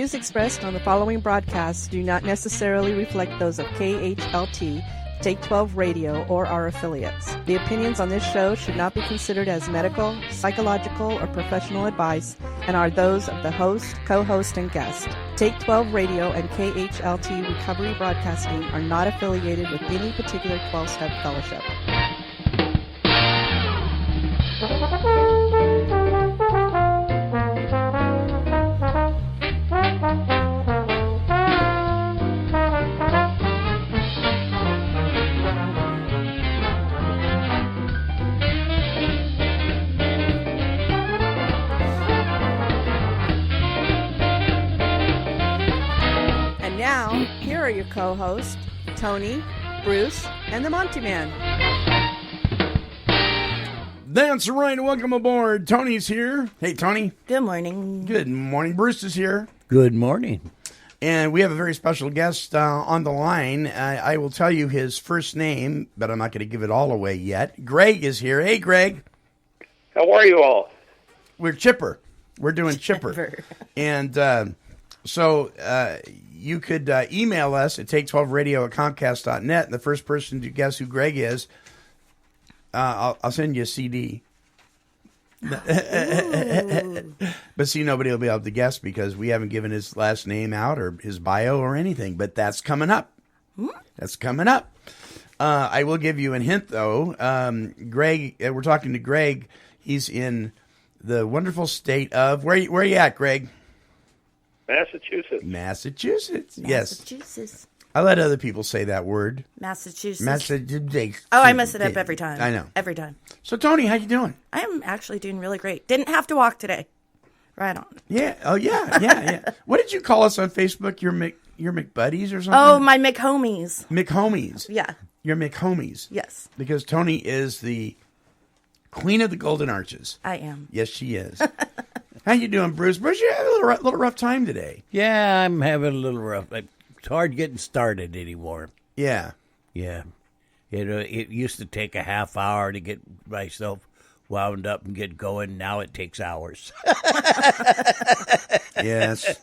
views expressed on the following broadcasts do not necessarily reflect those of KHLT, Take 12 Radio, or our affiliates. The opinions on this show should not be considered as medical, psychological, or professional advice and are those of the host, co-host, and guest. Take 12 Radio and KHLT Recovery Broadcasting are not affiliated with any particular 12-step fellowship. Here are your co-hosts, Tony, Bruce, and the Monty Man. That's right. Welcome aboard. Tony's here. Hey, Tony. Good morning. Good morning. Bruce is here. Good morning. And we have a very special guest on the line. I will tell you his first name, but I'm not going to give it all away yet. Greg is here. Hey, Greg. How are you all? We're Chipper. We're doing Chipper. And so you could email us at take12radio@comcast.net. And the first person to guess who Greg is, I'll send you a CD. But see, nobody will be able to guess because we haven't given his last name out or his bio or anything. But that's coming up. That's coming up. I will give you a hint, though. Greg, we're talking to Greg. He's in the wonderful state of... Where are you at, Greg? Massachusetts. Yes. I let other people say that word. Massachusetts. Oh, I mess it up every time. I know. Every time. So, Tony, how you doing? I'm actually doing really great. Didn't have to walk today. Right on. Yeah. Oh, yeah. What did you call us on Facebook? Your McBuddies or something? Oh, my McHomies. McHomies. Yeah. Your McHomies. Yes. Because Tony is the queen of the Golden Arches. I am. Yes, she is. How you doing, Bruce? Bruce, you have a little rough time today. Yeah, I'm having a little rough. It's hard getting started anymore. Yeah. Yeah. It used to take a half hour to get myself wound up and get going. Now it takes hours. Yes.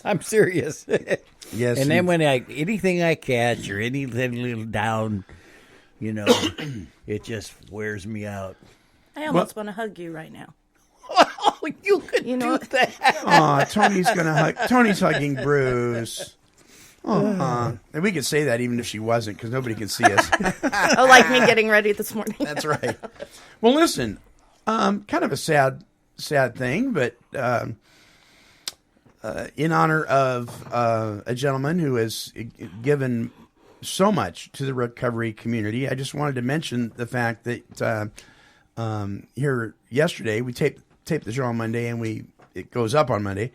I'm serious. Yes. And then when anything I catch or anything little down, it just wears me out. I almost want to hug you right now. Oh, you could do that. Oh, Tony's hugging Bruce. And we could say that even if she wasn't, because nobody can see us. Oh, like me getting ready this morning. That's right. Well, listen, kind of a sad thing, but in honor of a gentleman who has given so much to the recovery community, I just wanted to mention the fact that here yesterday we taped the show on Monday, and it goes up on Monday.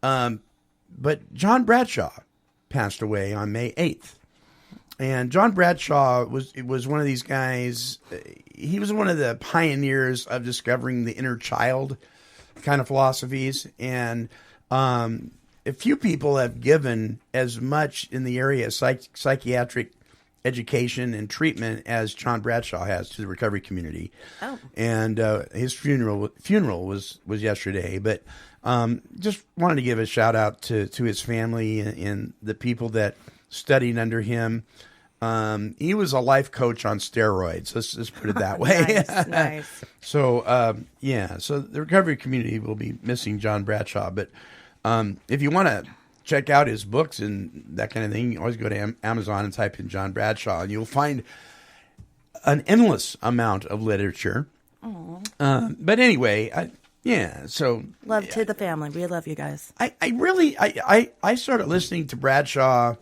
But John Bradshaw passed away on May 8th. And John Bradshaw was one of these guys. He was one of the pioneers of discovering the inner child kind of philosophies. And a few people have given as much in the area of psychiatric education and treatment as John Bradshaw has to the recovery community. Oh. And his funeral was yesterday, but just wanted to give a shout out to his family and the people that studied under him. He was a life coach on steroids. Let's put it that way. Nice. So so the recovery community will be missing John Bradshaw, but if you want to check out his books and that kind of thing, you can always go to Amazon and type in John Bradshaw, and you'll find an endless amount of literature. But anyway, so love to the family. We love you guys. I started listening to Bradshaw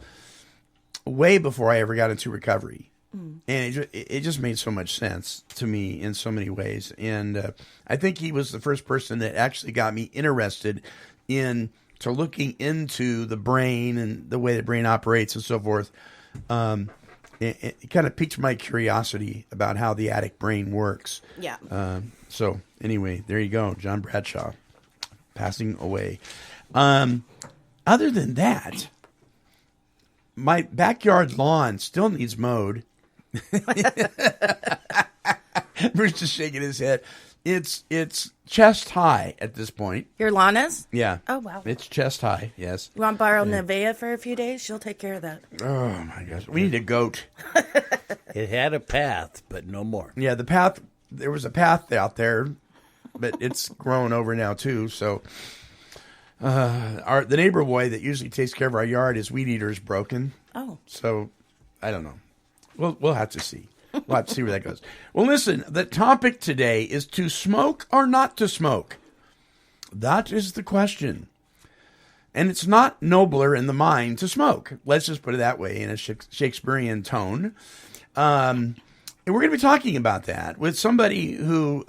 way before I ever got into recovery, and it just made so much sense to me in so many ways. And I think he was the first person that actually got me interested to looking into the brain and the way the brain operates and so forth. It kind of piqued my curiosity about how the addict brain works. Yeah. So anyway, there you go. John Bradshaw passing away. Other than that, my backyard lawn still needs mowed. Bruce is shaking his head. It's chest high at this point. Your lawn is? Yeah. Oh, wow. It's chest high, yes. You want to borrow Nevaeh for a few days? She'll take care of that. Oh, my gosh. We need a goat. It had a path, but no more. Yeah, the path, there was a path out there, but it's grown over now, too. So the neighbor boy that usually takes care of our yard, his weed eater is broken. Oh. So I don't know. We'll have to see. We'll have to see where that goes. Well, listen, the topic today is to smoke or not to smoke. That is the question. And it's not nobler in the mind to smoke. Let's just put it that way in a Shakespearean tone. And we're going to be talking about that with somebody who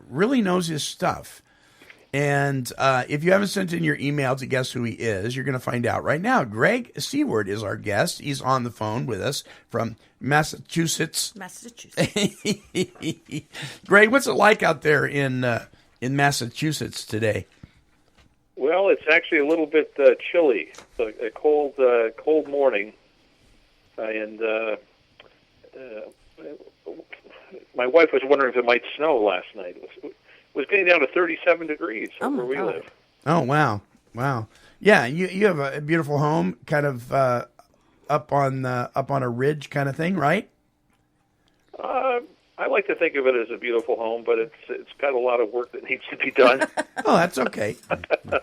really knows his stuff. And if you haven't sent in your email to guess who he is, you're going to find out right now. Greg Seward is our guest. He's on the phone with us from Massachusetts. Greg, what's it like out there in Massachusetts today? Well, it's actually a little bit chilly. It's a cold morning, and my wife was wondering if it might snow last night. It was getting down to 37 degrees where we live. Oh, wow. Yeah, you have a beautiful home, kind of up on a ridge kind of thing, right? I like to think of it as a beautiful home, but it's got a lot of work that needs to be done. Oh, that's okay.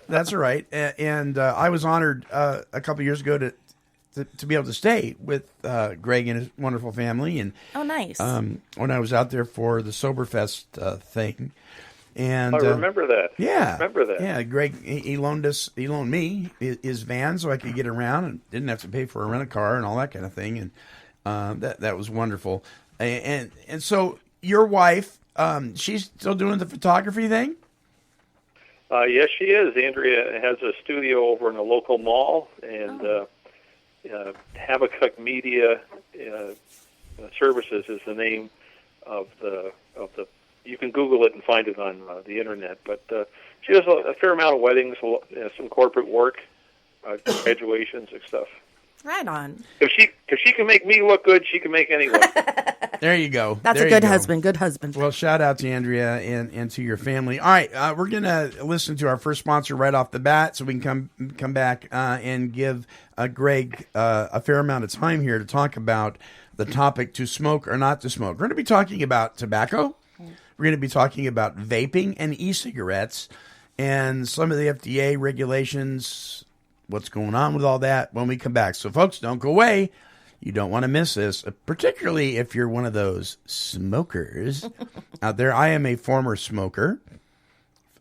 That's all right. And I was honored a couple years ago to be able to stay with Greg and his wonderful family. And oh, nice. When I was out there for the Soberfest thing. And I remember that. Yeah. Remember that. Yeah, Greg, he loaned me his van so I could get around and didn't have to pay for a rent-a-car and all that kind of thing. And that was wonderful. And so your wife, she's still doing the photography thing? Yes, she is. Andrea has a studio over in a local mall, and Habakkuk Media Services is the name of the. You can Google it and find it on the internet. But she does a fair amount of weddings, some corporate work, graduations and stuff. Right on. If she can make me look good, she can make anyone. There you go. That's a good husband. Good husband. Well, shout out to Andrea and to your family. All right, we're gonna listen to our first sponsor right off the bat, so we can come back and give Greg a fair amount of time here to talk about the topic to smoke or not to smoke. We're going to be talking about tobacco. We're going to be talking about vaping and e-cigarettes and some of the FDA regulations. What's going on with all that when we come back. So, folks, don't go away. You don't want to miss this, particularly if you're one of those smokers out there. I am a former smoker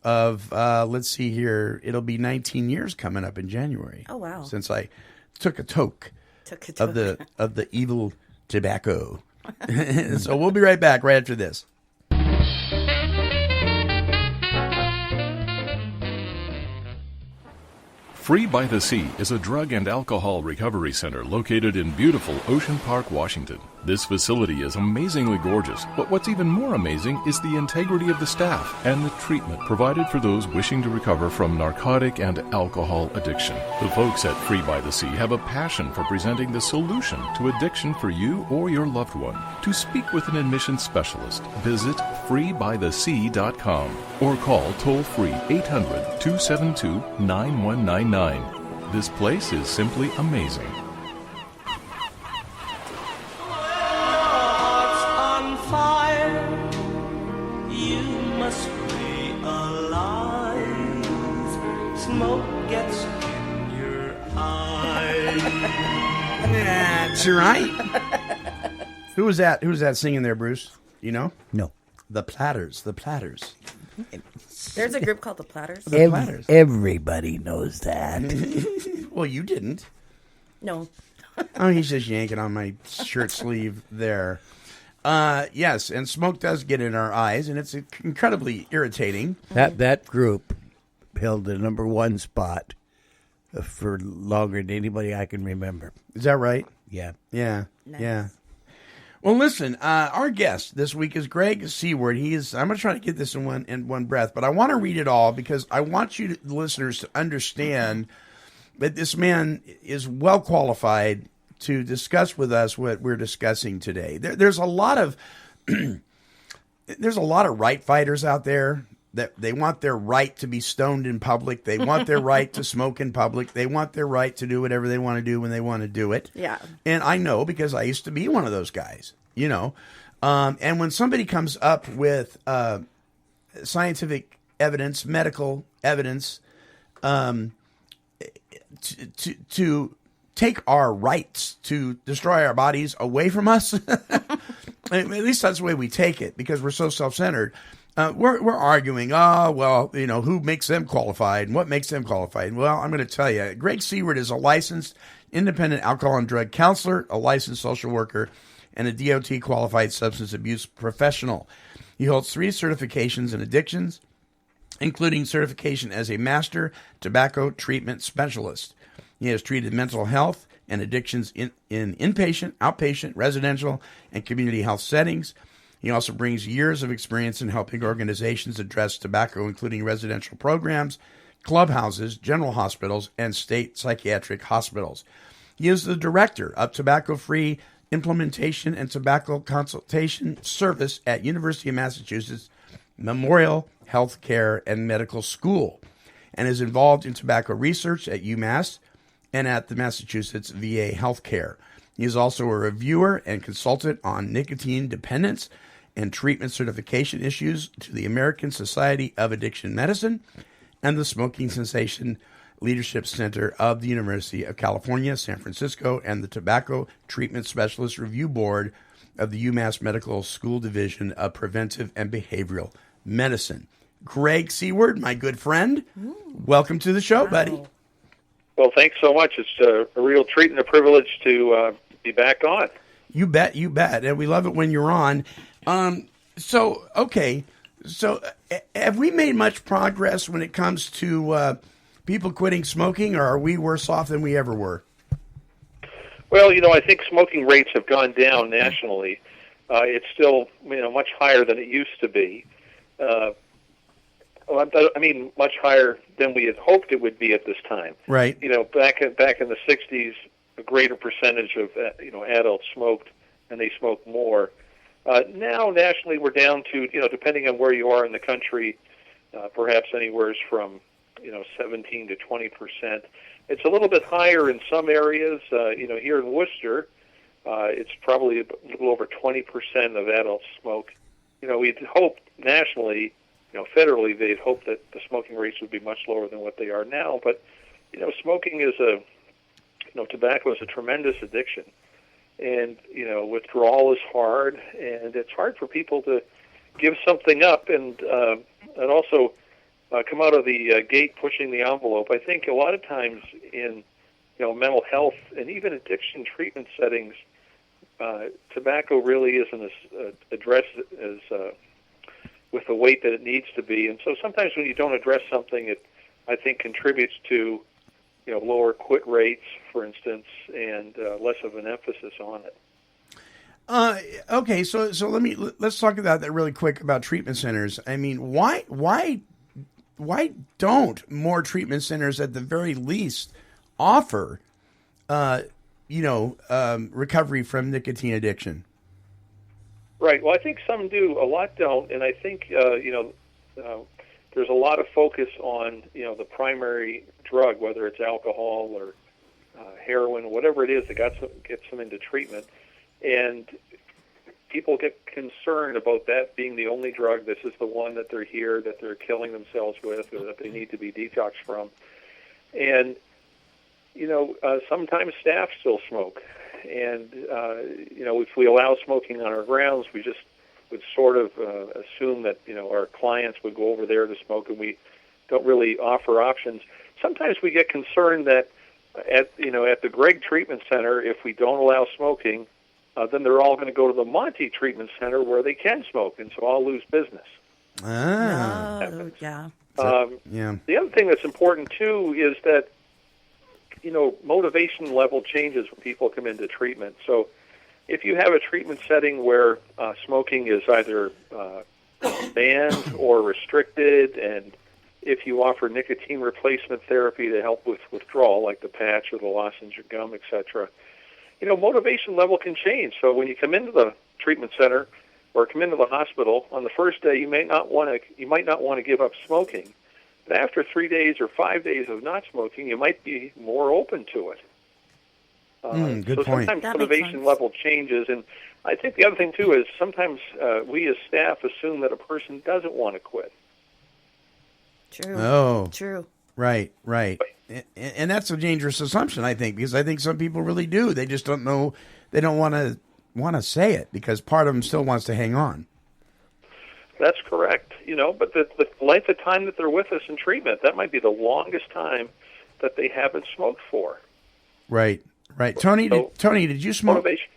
of, let's see here, it'll be 19 years coming up in January. Oh, wow. Since I took a toke of the evil tobacco. So we'll be right back right after this. Free by the Sea is a drug and alcohol recovery center located in beautiful Ocean Park, Washington. This facility is amazingly gorgeous, but what's even more amazing is the integrity of the staff and the treatment provided for those wishing to recover from narcotic and alcohol addiction. The folks at Free by the Sea have a passion for presenting the solution to addiction for you or your loved one. To speak with an admissions specialist, visit freebythesea.com or call toll-free 800-272-9199. This place is simply amazing. That's right. Who was that? Who was that singing there, Bruce? You know? No. The Platters. The Platters. There's a group called the Platters. The Platters. Everybody knows that. Well, you didn't. No. Oh, he's just yanking on my shirt sleeve there. Yes, and smoke does get in our eyes, and it's incredibly irritating. That group held the number one spot for longer than anybody I can remember. Is that right? Yeah. Yeah. Nice. Yeah. Well, listen, our guest this week is Greg Seward. I'm going to try to get this in one breath, but I want to read it all because I want you listeners to understand that this man is well qualified to discuss with us what we're discussing today. There's a lot of there's a lot of right fighters out there that they want their right to be stoned in public. They want their right to smoke in public. They want their right to do whatever they want to do when they want to do it. Yeah. And I know because I used to be one of those guys, you know. And when somebody comes up with scientific evidence, medical evidence, to take our rights to destroy our bodies away from us, at least that's the way we take it because we're so self-centered. We're arguing, who makes them qualified and what makes them qualified? Well, I'm going to tell you, Greg Seward is a licensed independent alcohol and drug counselor, a licensed social worker, and a DOT qualified substance abuse professional. He holds 3 certifications in addictions, including certification as a master tobacco treatment specialist. He has treated mental health and addictions in inpatient, outpatient, residential, and community health settings. He also brings years of experience in helping organizations address tobacco, including residential programs, clubhouses, general hospitals, and state psychiatric hospitals. He is the director of tobacco-free implementation and tobacco consultation service at University of Massachusetts Memorial Healthcare and Medical School, and is involved in tobacco research at UMass and at the Massachusetts VA Healthcare. He is also a reviewer and consultant on nicotine dependence and treatment certification issues to the American Society of Addiction Medicine and the Smoking Cessation Leadership Center of the University of California, San Francisco, and the Tobacco Treatment Specialist Review Board of the UMass Medical School Division of Preventive and Behavioral Medicine. Greg Seward, my good friend, welcome to the show, buddy. Well, thanks so much. It's a real treat and a privilege to be back on. You bet, and we love it when you're on. So have we made much progress when it comes to people quitting smoking, or are we worse off than we ever were? Well, I think smoking rates have gone down nationally. It's still, much higher than it used to be. Much higher than we had hoped it would be at this time. Right. Back in the 60s, a greater percentage of adults smoked, and they smoked more. Now, nationally, we're down to, depending on where you are in the country, perhaps anywhere from 17 to 20%. It's a little bit higher in some areas. Here in Worcester, it's probably a little over 20% of adults smoke. We'd hoped nationally, federally, they'd hoped that the smoking rates would be much lower than what they are now. But, smoking is tobacco is a tremendous addiction. And, withdrawal is hard, and it's hard for people to give something up and also come out of the gate pushing the envelope. I think a lot of times in, mental health and even addiction treatment settings, tobacco really isn't addressed as with the weight that it needs to be. And so sometimes when you don't address something, it, I think, contributes to, lower quit rates, for instance, and less of an emphasis on it. Okay, so let's talk about that really quick about treatment centers. I mean, why don't more treatment centers at the very least offer, recovery from nicotine addiction? Right. Well, I think some do. A lot don't, and I think there's a lot of focus on the primary drug, whether it's alcohol or heroin, whatever it is that gets them into treatment, and people get concerned about that being the only drug. This is the one that they're here, that they're killing themselves with, or that they need to be detoxed from. And sometimes staff still smoke, and if we allow smoking on our grounds, we just would sort of assume that our clients would go over there to smoke, and we don't really offer options. Sometimes we get concerned that at the Greg Treatment Center, if we don't allow smoking, then they're all going to go to the Monty Treatment Center where they can smoke, and so I'll lose business. Oh, yeah. The other thing that's important too is that motivation level changes when people come into treatment. So if you have a treatment setting where smoking is either banned or restricted, and if you offer nicotine replacement therapy to help with withdrawal, like the patch or the lozenge or gum, etc., motivation level can change. So when you come into the treatment center, or come into the hospital, on the first day you might not want to give up smoking. But after 3 days or 5 days of not smoking, you might be more open to it. Good so point. Sometimes That makes motivation sense. level changes, and I think the other thing too is sometimes we as staff assume that a person doesn't want to quit. True. Oh. True. Right. And that's a dangerous assumption, I think, because I think some people really do. They just don't know. They don't want to say it because part of them still wants to hang on. That's correct. But the length of time that they're with us in treatment, that might be the longest time that they haven't smoked for. Right. Tony, did you smoke? Motivation.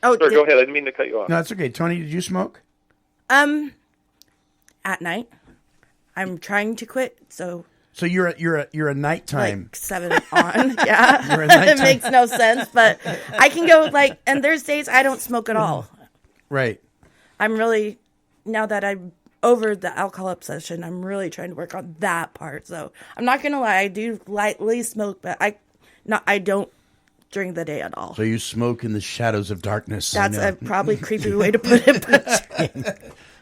Oh, Sorry, go ahead. I didn't mean to cut you off. No, that's okay. Tony, did you smoke? at night. I'm trying to quit, so you're a nighttime. like 7 on. Yeah. You're a nighttime. It makes no sense, but I can go and there's days I don't smoke at all. Right. I'm really, now that I'm over the alcohol obsession, I'm really trying to work on that part. So I'm not going to lie, I do lightly smoke, but I don't during the day at all. So you smoke in the shadows of darkness. That's a probably creepy way to put it,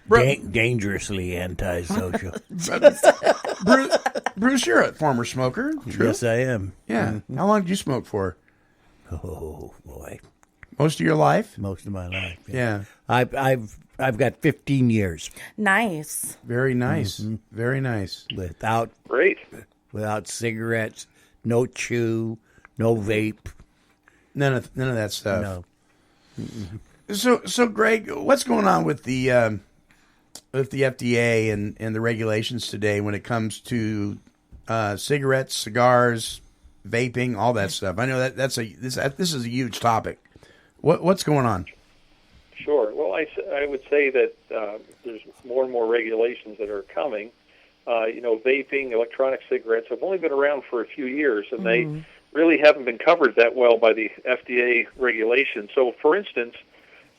but Dangerously antisocial. Bruce, you're a former smoker. True. Yes, I am. Yeah. How long did you smoke for? Oh boy, Most of your life? most of my life. Yeah. I've got 15 years nice. Very nice. Very nice. without Great. cigarettes, no chew, no vape. None of that stuff. No. So Greg, what's going on with the FDA and the regulations today when it comes to cigarettes, cigars, vaping, all that stuff? I know this is a huge topic. What's going on? Sure. Well, I would say that there's more and more regulations that are coming. Vaping, electronic cigarettes have only been around for a few years, and they really haven't been covered that well by the FDA regulations. So, for instance,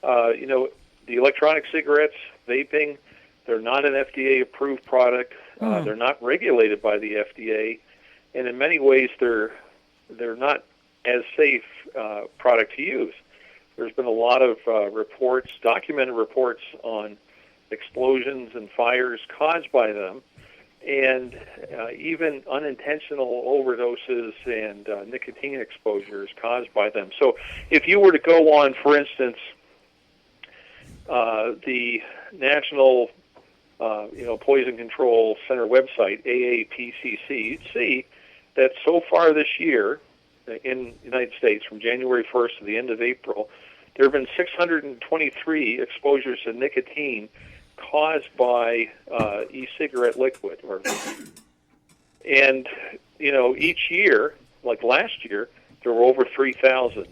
the electronic cigarettes, vaping, they're not an FDA-approved product. They're not regulated by the FDA, and in many ways, they're not as safe product to use. There's been a lot of documented reports on explosions and fires caused by them, and even unintentional overdoses and nicotine exposures caused by them. So if you were to go on, for instance, the National Poison Control Center website, AAPCC, you'd see that so far this year in the United States, from January 1st to the end of April, there have been 623 exposures to nicotine caused by e-cigarette liquid. And, each year, like last year, there were over 3,000,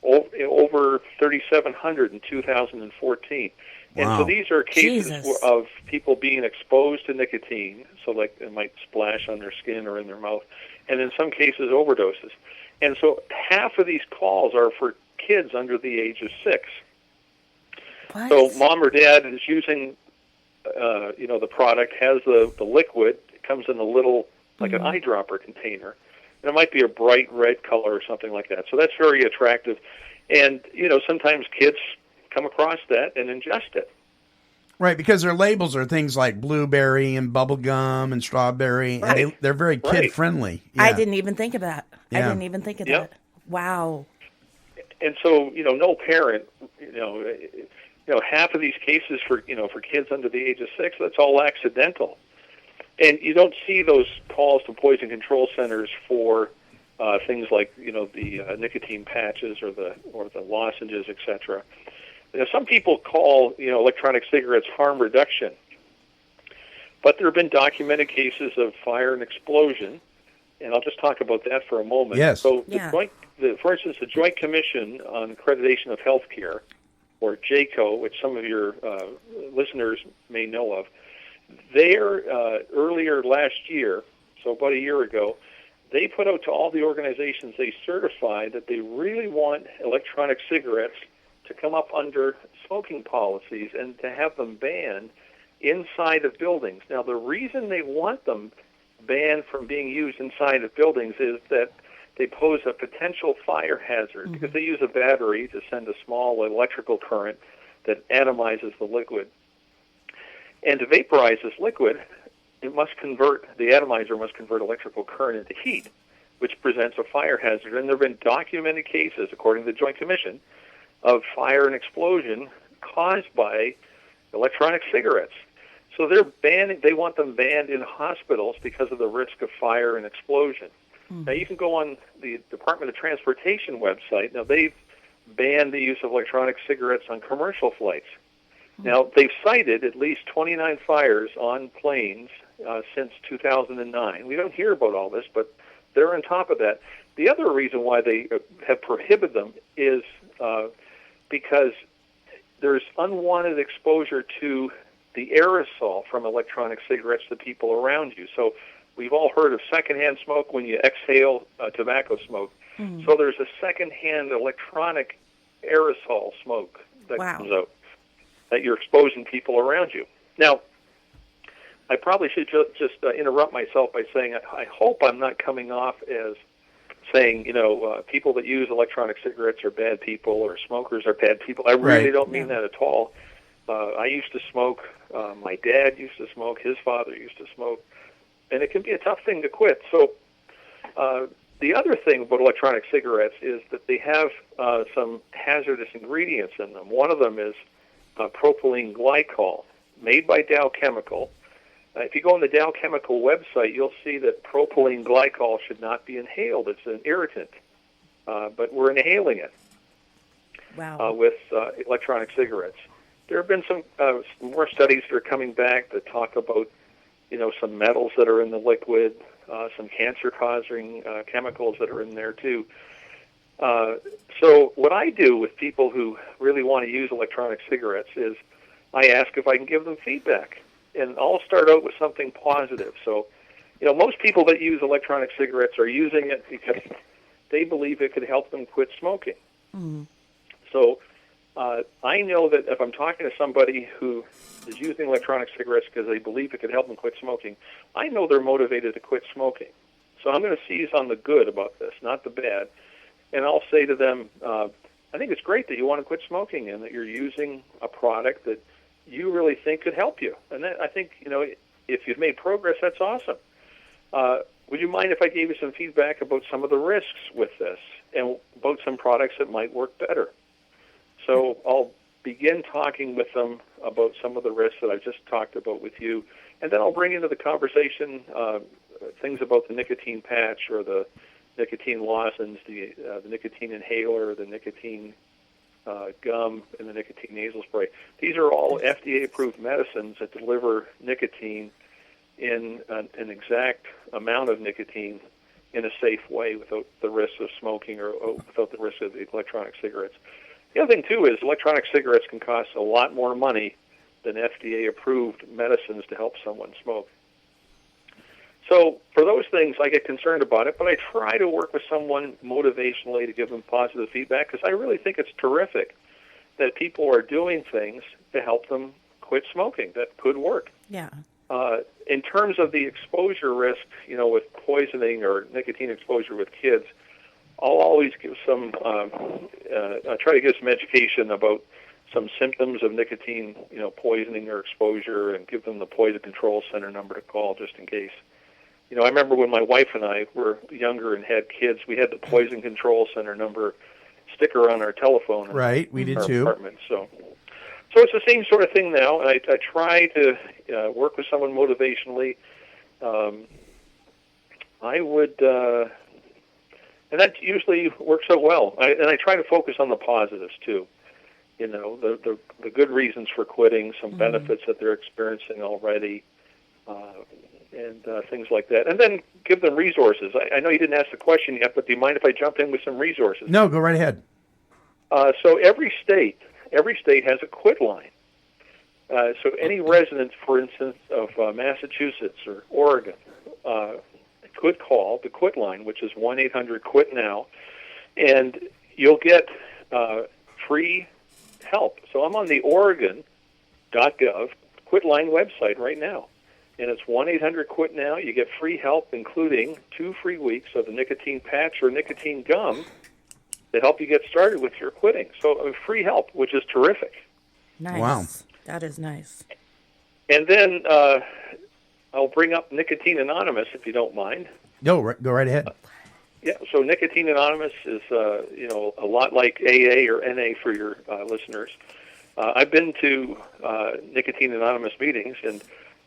over 3,700 in 2014. And Wow. so these are cases Jesus. of people being exposed to nicotine, so like it might splash on their skin or in their mouth, and in some cases overdoses. And so half of these calls are for kids under the age of 6. What? So mom or dad is using, the product, has the liquid. It comes in a little, like an eyedropper container. And it might be a bright red color or something like that. So that's very attractive. And, sometimes kids come across that and ingest it. Right, because their labels are things like blueberry and bubble gum and strawberry, Right. and they're very Right. kid friendly. I didn't even think of that. I Yeah. didn't even think of Yep. that. Wow. And so, no parent, half of these cases for kids under the age of 6, that's all accidental. And you don't see those calls to poison control centers for things like, the nicotine patches or the lozenges, etc. Some people call, electronic cigarettes harm reduction. But there have been documented cases of fire and explosion, and I'll just talk about that for a moment. Yes. So, Yeah. for instance, the Joint Commission on Accreditation of Healthcare, or JACO, which some of your listeners may know of, earlier last year, so about a year ago, they put out to all the organizations they certified that they really want electronic cigarettes to come up under smoking policies and to have them banned inside of buildings. Now, the reason they want them banned from being used inside of buildings is that they pose a potential fire hazard because they use a battery to send a small electrical current that atomizes the liquid. And to vaporize this liquid, the atomizer must convert electrical current into heat, which presents a fire hazard. And there have been documented cases, according to the Joint Commission, of fire and explosion caused by electronic cigarettes. So they want them banned in hospitals because of the risk of fire and explosion. Now, you can go on the Department of Transportation website. Now, they've banned the use of electronic cigarettes on commercial flights. Now, they've cited at least 29 fires on planes since 2009. We don't hear about all this, but they're on top of that. The other reason why they have prohibited them is because there's unwanted exposure to the aerosol from electronic cigarettes to people around you. So we've all heard of secondhand smoke when you exhale tobacco smoke. So there's a secondhand electronic aerosol smoke that comes out that you're exposing people around you. Now, I probably should just interrupt myself by saying I hope I'm not coming off as saying, people that use electronic cigarettes are bad people or smokers are bad people. I really don't mean that at all. I used to smoke. My dad used to smoke. His father used to smoke. And it can be a tough thing to quit. So the other thing about electronic cigarettes is that they have some hazardous ingredients in them. One of them is propylene glycol, made by Dow Chemical. If you go on the Dow Chemical website, you'll see that propylene glycol should not be inhaled. It's an irritant, but we're inhaling it with electronic cigarettes. There have been some more studies that are coming back that talk about, some metals that are in the liquid, some cancer-causing chemicals that are in there too. So what I do with people who really want to use electronic cigarettes is I ask if I can give them feedback. And I'll start out with something positive. So, most people that use electronic cigarettes are using it because they believe it could help them quit smoking. So I know that if I'm talking to somebody who is using electronic cigarettes because they believe it could help them quit smoking, I know they're motivated to quit smoking. So I'm going to seize on the good about this, not the bad. And I'll say to them, I think it's great that you want to quit smoking and that you're using a product that you really think could help you. And I think, if you've made progress, that's awesome. Would you mind if I gave you some feedback about some of the risks with this and about some products that might work better? So I'll begin talking with them about some of the risks that I've just talked about with you, and then I'll bring into the conversation things about the nicotine patch or the nicotine lozenge, the nicotine inhaler, the nicotine gum, and the nicotine nasal spray. These are all FDA-approved medicines that deliver nicotine in an exact amount of nicotine in a safe way without the risk of smoking or without the risk of the electronic cigarettes. The other thing, too, is electronic cigarettes can cost a lot more money than FDA-approved medicines to help someone smoke. So for those things, I get concerned about it, but I try to work with someone motivationally to give them positive feedback because I really think it's terrific that people are doing things to help them quit smoking that could work. Yeah. In terms of the exposure risk, with poisoning or nicotine exposure with kids, I'll always give some, I try to give some education about some symptoms of nicotine, poisoning or exposure, and give them the Poison Control Center number to call just in case. I remember when my wife and I were younger and had kids, we had the Poison Control Center number sticker on our telephone. Right, we did too. Apartment. So it's the same sort of thing now, and I try to work with someone motivationally. I would, and that usually works out well. And I try to focus on the positives too. The good reasons for quitting, some benefits that they're experiencing already. And things like that. And then give them resources. I know you didn't ask the question yet, but do you mind if I jump in with some resources? No, go right ahead. So every state has a quit line. So any resident, for instance, of Massachusetts or Oregon could call the quit line, which is 1-800-QUIT-NOW, and you'll get free help. So I'm on the Oregon.gov quit line website right now. And it's 1-800-QUIT-NOW. You get free help, including 2 free weeks of the nicotine patch or nicotine gum to help you get started with your quitting. So free help, which is terrific. Nice. Wow. That is nice. And then I'll bring up Nicotine Anonymous, if you don't mind. Go right ahead. Yeah, so Nicotine Anonymous is, a lot like AA or NA for your listeners. I've been to Nicotine Anonymous meetings, and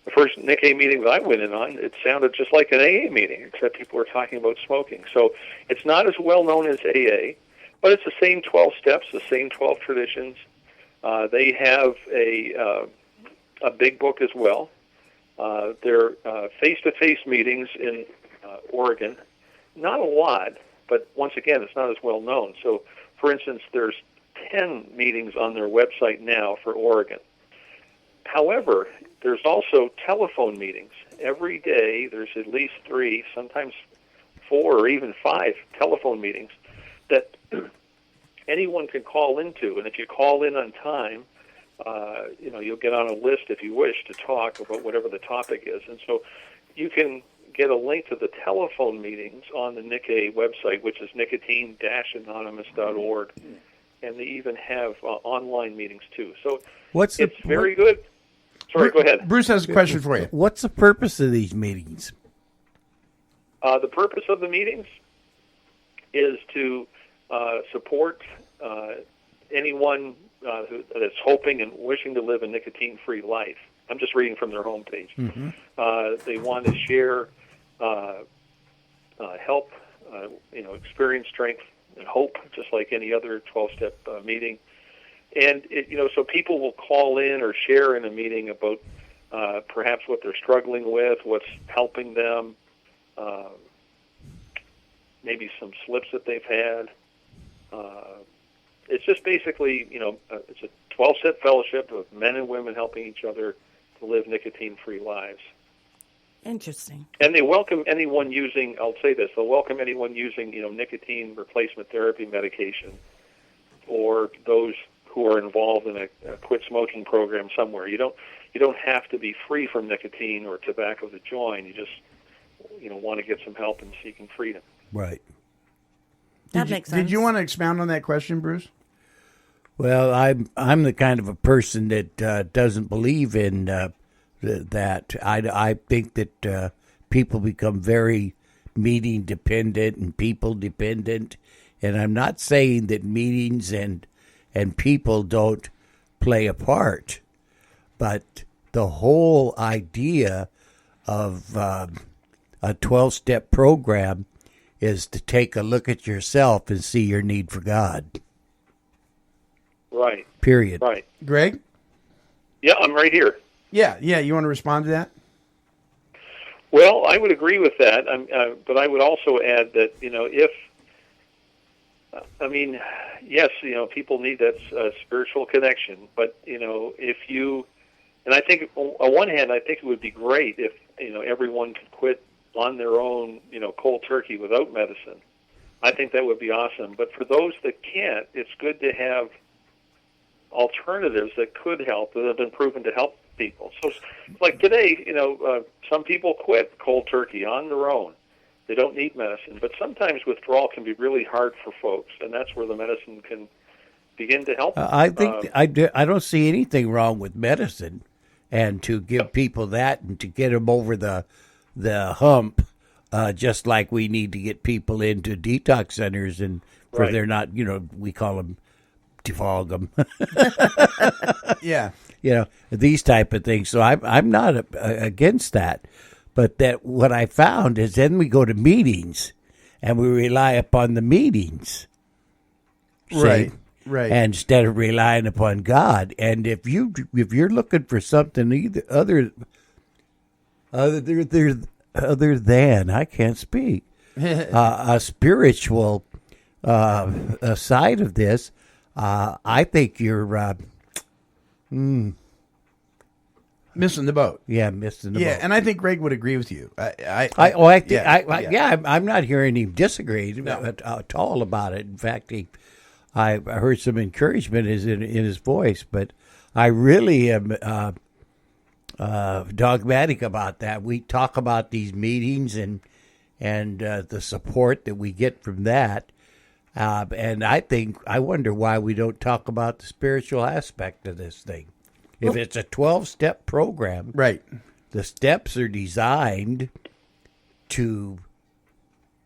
the first NICA meeting that I went in on, it sounded just like an AA meeting, except people were talking about smoking. So it's not as well known as AA, but it's the same 12 steps, the same 12 traditions. They have a big book as well. They're face-to-face meetings in Oregon. Not a lot, but once again, it's not as well known. So, for instance, there's 10 meetings on their website now for Oregon. However, there's also telephone meetings. Every day there's at least 3, sometimes 4 or even 5 telephone meetings that anyone can call into. And if you call in on time, you'll get on a list if you wish to talk about whatever the topic is. And so you can get a link to the telephone meetings on the NICA website, which is nicotine-anonymous.org. And they even have online meetings, too. So it's very good. Sorry, go ahead. Bruce has a question for you. What's the purpose of these meetings? The purpose of the meetings is to support anyone that's hoping and wishing to live a nicotine-free life. I'm just reading from their homepage. Mm-hmm. They want to share help, experience, strength, and hope, just like any other 12-step meeting. And, so people will call in or share in a meeting about perhaps what they're struggling with, what's helping them, maybe some slips that they've had. It's just basically, it's a 12-step fellowship of men and women helping each other to live nicotine-free lives. Interesting. And they welcome anyone using, I'll say this, they'll welcome anyone using, nicotine replacement therapy medication, or those who are involved in a quit smoking program somewhere. You don't have to be free from nicotine or tobacco to join. You just, want to get some help in seeking freedom. Right. That makes sense. Did you want to expound on that question, Bruce? Well, I'm the kind of a person that doesn't believe in that. I think that people become very meeting dependent and people dependent, and I'm not saying that meetings and people don't play a part, but the whole idea of a 12-step program is to take a look at yourself and see your need for God. Right. Period. Right. Greg? Yeah, I'm right here. Yeah. You want to respond to that? Well, I would agree with that, but I would also add that, yes, people need that spiritual connection, but, if you, and I think on one hand, I think it would be great if, everyone could quit on their own, cold turkey without medicine. I think that would be awesome. But for those that can't, it's good to have alternatives that could help, that have been proven to help people. So, like today, some people quit cold turkey on their own. They don't need medicine. But sometimes withdrawal can be really hard for folks, and that's where the medicine can begin to help. I think I don't see anything wrong with medicine, and to give people that and to get them over the hump, just like we need to get people into detox centers and for Right. they're not, we call them defog them. Yeah. These type of things. So I'm not against that, but that what I found is then we go to meetings and we rely upon the meetings, Right. see? Right. And instead of relying upon God. And if you're looking for something other than I can't speak a spiritual side of this, I think you're Missing the boat. missing the boat. And I think Greg would agree with you. I'm not hearing him disagree at all about it. In fact, I heard some encouragement in his voice, but I really am dogmatic about that. We talk about these meetings and the support that we get from that, And I wonder why we don't talk about the spiritual aspect of this thing. If it's a 12-step program, Right. the steps are designed to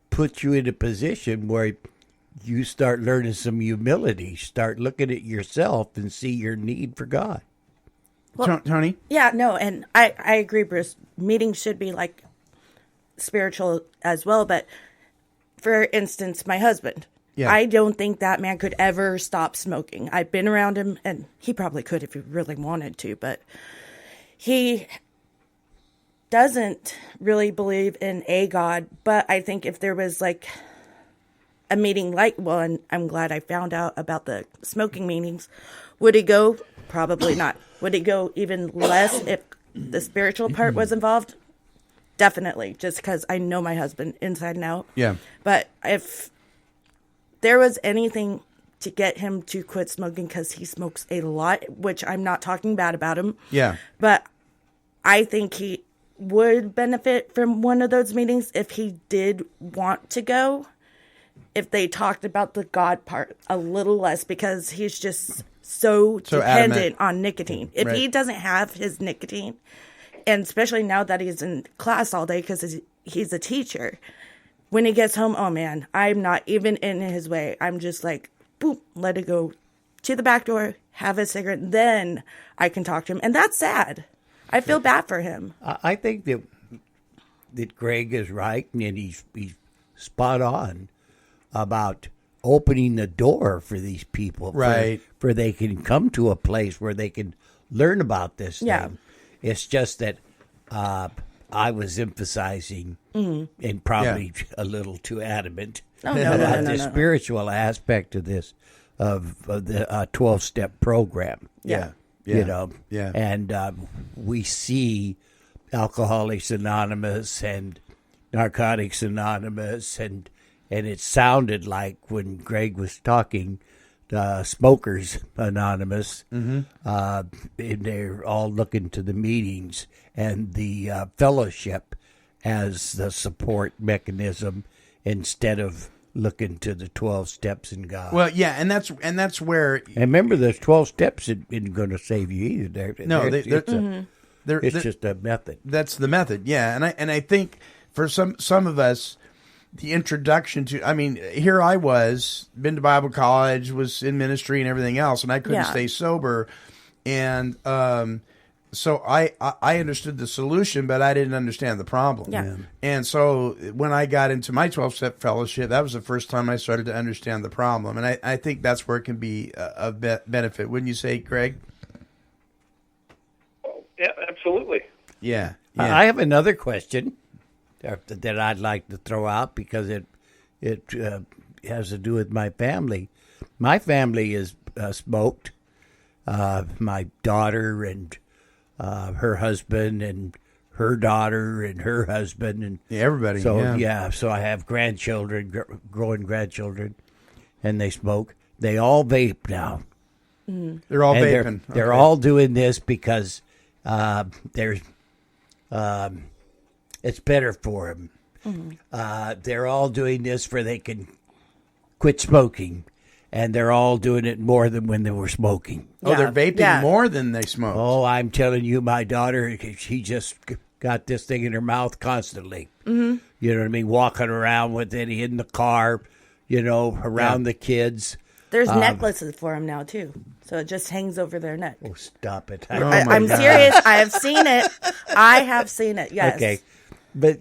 put you in a position where you start learning some humility, start looking at yourself and see your need for God. Tony? Yeah, no, and I agree, Bruce. Meetings should be like spiritual as well. But for instance, my husband, I don't think that man could ever stop smoking. I've been around him, and he probably could if he really wanted to, but he doesn't really believe in a God. But I think if there was like a meeting like one, I'm glad I found out about the smoking meetings. Would he go? Probably not. Would he go even less if the spiritual part was involved? Definitely, just because I know my husband inside and out. Yeah. But if there was anything to get him to quit smoking, because he smokes a lot, which I'm not talking bad about him. Yeah. But I think he would benefit from one of those meetings if he did want to go, if they talked about the God part a little less, because he's just so dependent adamant on nicotine. If he doesn't have his nicotine, and especially now that he's in class all day because he's a teacher, when he gets home, oh man, I'm not even in his way. I'm just like, boop, let it go to the back door, have a cigarette, then I can talk to him. And that's sad. I feel bad for him. I think that Greg is right, and he's spot on about opening the door for these people. Right. For they can come to a place where they can learn about this thing. It's just that I was emphasizing, and probably a little too adamant, about the spiritual aspect of this, of the 12-step program. Yeah. You know? Yeah. And we see Alcoholics Anonymous and Narcotics Anonymous, and it sounded like when Greg was talking, Smokers Anonymous, and they're all looking to the meetings and the fellowship as the support mechanism instead of looking to the 12 steps in God. Well, yeah, and that's where. And remember, the 12 steps isn't going to save you either. It's just a method. That's the method, yeah. And I think for some of us, the introduction to, I mean, here I was, been to Bible college, was in ministry and everything else, and I couldn't stay sober. And so I understood the solution, but I didn't understand the problem. Yeah. And so when I got into my 12-step fellowship, that was the first time I started to understand the problem. And I think that's where it can be of benefit. Wouldn't you say, Greg? Yeah, absolutely. Yeah. I have another question that I'd like to throw out because it has to do with my family. My family is smoked. My daughter and her husband and her daughter and her husband and everybody. So so I have grandchildren, growing grandchildren, and they smoke. They all vape now. They're all vaping. They're all doing this because there's. It's better for them. They're all doing this for they can quit smoking, and they're all doing it more than when they were smoking. Oh, they're vaping more than they smoke. Oh, I'm telling you, my daughter, she just got this thing in her mouth constantly. You know what I mean? Walking around with it in the car, around the kids. There's necklaces for them now, too. So it just hangs over their neck. Oh, stop it. I'm serious. I have seen it. I have seen it, yes. Okay. But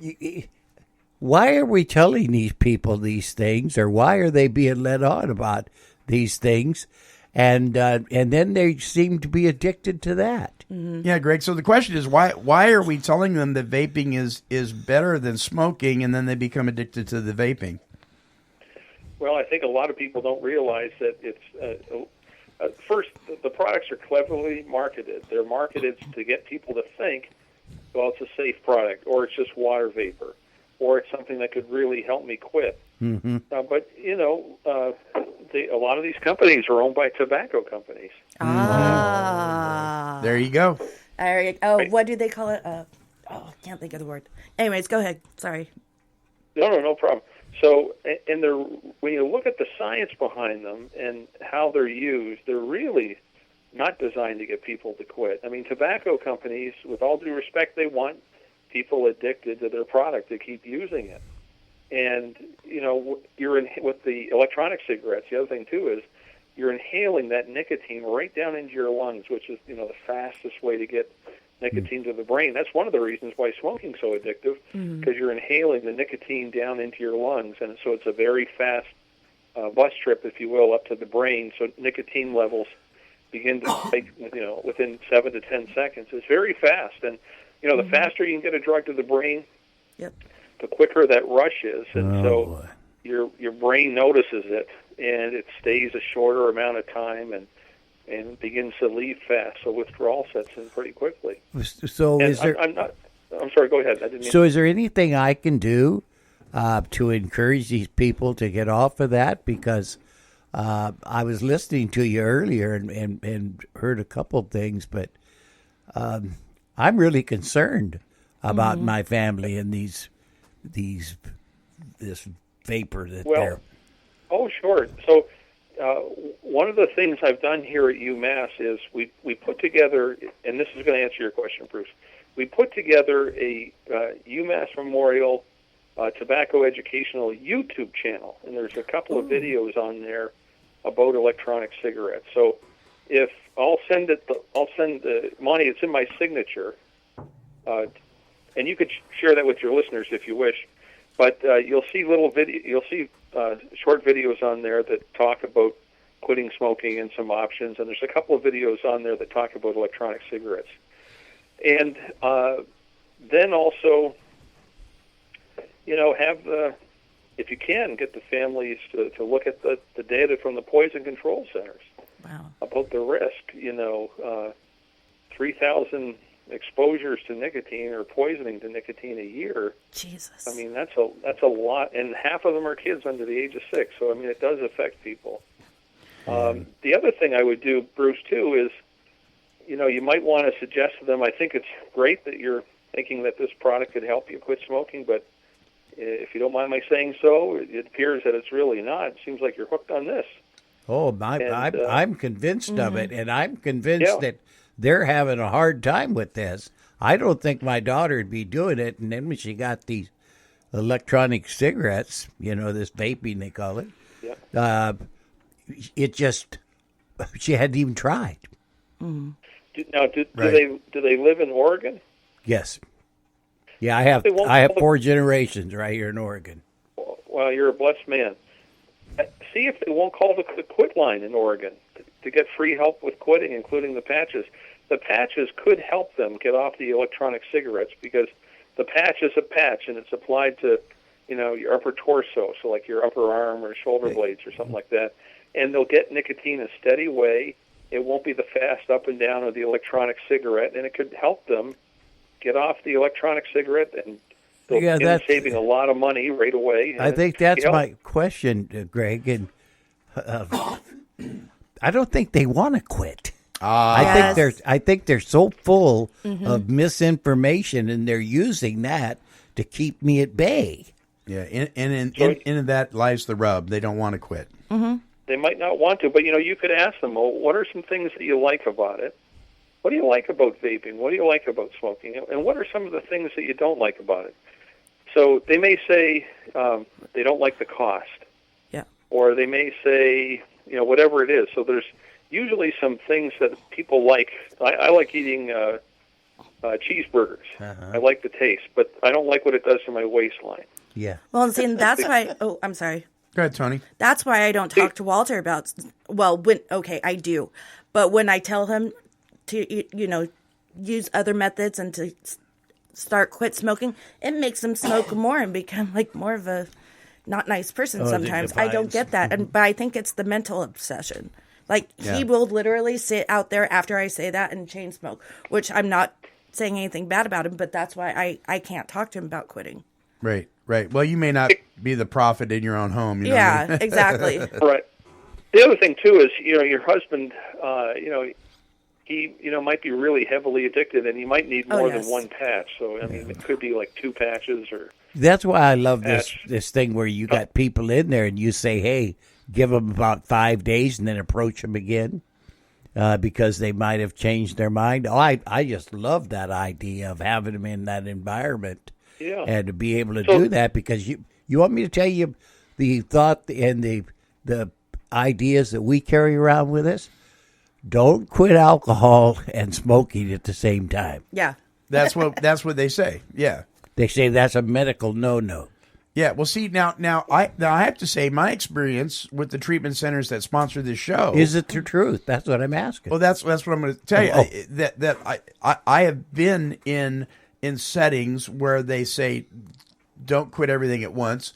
why are we telling these people these things, or why are they being led on about these things? And then they seem to be addicted to that. Yeah, Greg. So the question is, why are we telling them that vaping is better than smoking, and then they become addicted to the vaping? Well, I think a lot of people don't realize that it's first, the products are cleverly marketed. They're marketed to get people to think, well, it's a safe product, or it's just water vapor, or it's something that could really help me quit. But a lot of these companies are owned by tobacco companies. Ah, there you go. What do they call it? I can't think of the word. Anyways, go ahead. Sorry. No problem. So, and when you look at the science behind them and how they're used, they're really not designed to get people to quit. I mean, tobacco companies, with all due respect, they want people addicted to their product to keep using it. And, you know, with the electronic cigarettes, the other thing, too, is you're inhaling that nicotine right down into your lungs, which is, you know, the fastest way to get nicotine to the brain. That's one of the reasons why smoking's so addictive, because you're inhaling the nicotine down into your lungs, and so it's a very fast bus trip, if you will, up to the brain. So nicotine levels begin to spike, you know, within 7 to 10 seconds. It's very fast, and you know, the faster you can get a drug to the brain, the quicker that rush is, and your brain notices it, and it stays a shorter amount of time, and begins to leave fast. So withdrawal sets in pretty quickly. So and is there? I'm sorry. Go ahead. So is there anything I can do to encourage these people to get off of that? Because I was listening to you earlier and heard a couple things, but I'm really concerned about my family and this vapor that they're. Oh, sure. So one of the things I've done here at UMass is we put together, and this is going to answer your question, Bruce. We put together a UMass Memorial Tobacco Educational YouTube channel, and there's a couple of videos on there about electronic cigarettes. So if I'll send Monty, it's in my signature, and you could share that with your listeners if you wish. But you'll see short videos on there that talk about quitting smoking and some options, and there's a couple of videos on there that talk about electronic cigarettes. And then also, you know, if you can, get the families to look at the data from the poison control centers about the risk. You know, 3,000 exposures to nicotine or poisoning to nicotine a year. Jesus. I mean, that's a lot, and half of them are kids under the age of 6. So I mean, it does affect people. The other thing I would do, Bruce, too, is, you know, you might want to suggest to them. I think it's great that you're thinking that this product could help you quit smoking, but if you don't mind my saying so, it appears that it's really not. It seems like you're hooked on this. Oh, I'm convinced of it, and I'm convinced that they're having a hard time with this. I don't think my daughter would be doing it, and then when she got these electronic cigarettes, you know, this vaping they call it, she hadn't even tried. Now, do they live in Oregon? Yes. Yeah, I have 4 generations right here in Oregon. Well, you're a blessed man. See if they won't call the quit line in Oregon to get free help with quitting, including the patches. The patches could help them get off the electronic cigarettes, because the patch is a patch, and it's applied to, you know, your upper torso, so like your upper arm or shoulder blades or something like that. And they'll get nicotine a steady way. It won't be the fast up and down of the electronic cigarette, and it could help them get off the electronic cigarette, and they'll end saving a lot of money right away. I think that's my question, Greg, and I don't think they want to quit. I think they're so full of misinformation, and they're using that to keep me at bay. Yeah, and in that lies the rub. They don't want to quit. They might not want to, but you know, you could ask them, well, what are some things that you like about it? What do you like about vaping? What do you like about smoking? And what are some of the things that you don't like about it? So they may say they don't like the cost. Yeah. Or they may say, you know, whatever it is. So there's usually some things that people like. I like eating cheeseburgers. I like the taste, but I don't like what it does to my waistline. Yeah. Well, and see, and that's why. Oh, I'm sorry. Go ahead, Tony. That's why I don't talk to Walter about. Well, I do, but when I tell him to, you know, use other methods and to quit smoking, it makes him smoke more and become like more of a not nice person. Sometimes I don't get that, but I think it's the mental obsession. Like he will literally sit out there after I say that and chain smoke, which I'm not saying anything bad about him, but that's why I can't talk to him about quitting. Right. Well, you may not be the prophet in your own home. You know yeah, what I mean? Exactly. Right. The other thing too is, you know, your husband, you know, he might be really heavily addicted, and he might need more yes. than one patch. So I mean, it could be like 2 patches or. That's why I love this Patch. this thing where you got people in there and you say, hey, give them about 5 days and then approach them again because they might have changed their mind. Oh, I just love that idea of having them in that environment. Yeah. And to be able to do that, because you want me to tell you the thought and the ideas that we carry around with us? Don't quit alcohol and smoking at the same time. Yeah. That's what they say. Yeah. They say that's a medical no-no. Yeah, well, see, now I have to say my experience with the treatment centers that sponsor this show Is it the truth? That's what I'm asking. Well, that's what I'm going to tell you. Oh. That I have been in settings where they say don't quit everything at once,